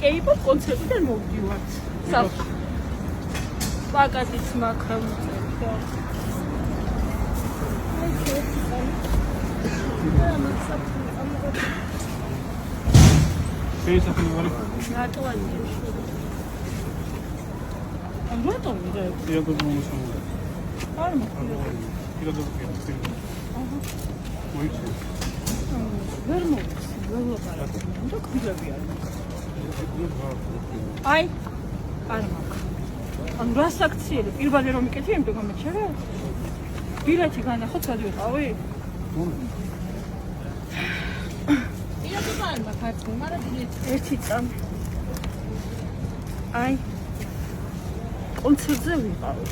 K-pop კონცერტიდან მოვდივართ. პაკატიც მაქვს. Ai, არ მაქვს. ანუ რა საქციელი? პირველი რომ მიკეთე, იმიტომ გამეჩერე. ბილეთი განახოთ, სად ვიყავი? ერთი წამ. Ai. კონცერტზე ვიყავი.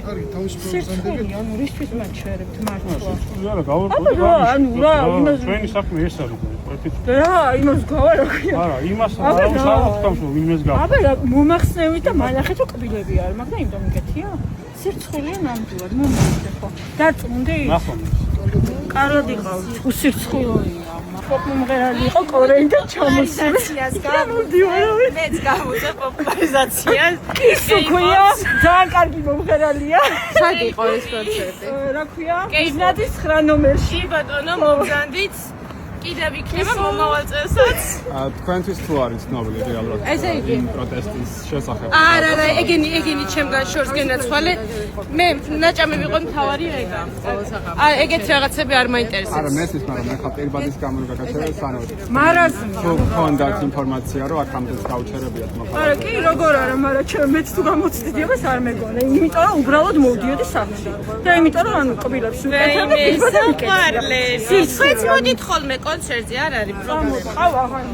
კარგი, თავისუფლად სანდები. ანუ რისთვის მაჩერებთ მართლა? არა, გავარკვევი. ანუ რა, იმას ჩვენი საქმე ეს არის. რა, იმას გავარკვევი. არა, იმას არ ვსაუბრობ, ვინმეს გავარკვევი. აბა, მომახსნევით და მალახეთ რომ კბილები არ მაქვს და იმიტომ მიკეთია. სირცხულია ნამდვილად, მომახსნე ხო. დაწუნდი? ნახონ. კარად იყავ, უსირცხულოა. პოპულარიზაცია იყო კორეიდან ჩამოსვლა. მეც გამოვიდა პოპულარიზაციას. ისო ქვია, ძალიან კარგი მომღერალია. სად იყო ეს კონცერტი? რა ქვია? ბიზნესის 9 ნომერში. ბატონო, მომზანდით. კიდევ იქნება მომავალ წელსაც. თქვენთვის თუ არის ცნობილი რეალურად ესე იგი პროტესტის შესახებ? არა, ეგენი ჩემგან შორს გენაცვალე. მე ნაჭამი ვიყო მთავარი ეგა. ეგეთ რაღაცები არ მაინტერესებს. არა, მესმის, მაგრამ მე ხალხ პირბადის გამო გაგაჩერე სანამ. მარაზმი. თუ გქონდათ ინფორმაცია, რომ აქამდე გავჩერებიათ მოხდა. არა, კი, როგორ არა, მაგრამ მეც თუ გამოცდიდიობას არ მეგონა. იმიტომ რომ უბრალოდ მოვდიოდი სახლში. და იმიტომ რომ ანუ კბილებს ვიკეთებ და პირბადს ვიკეთებ. სიცხეც მოდით ხოლმე კონცერტზე არ არის პრობლემა. ყავა აღარ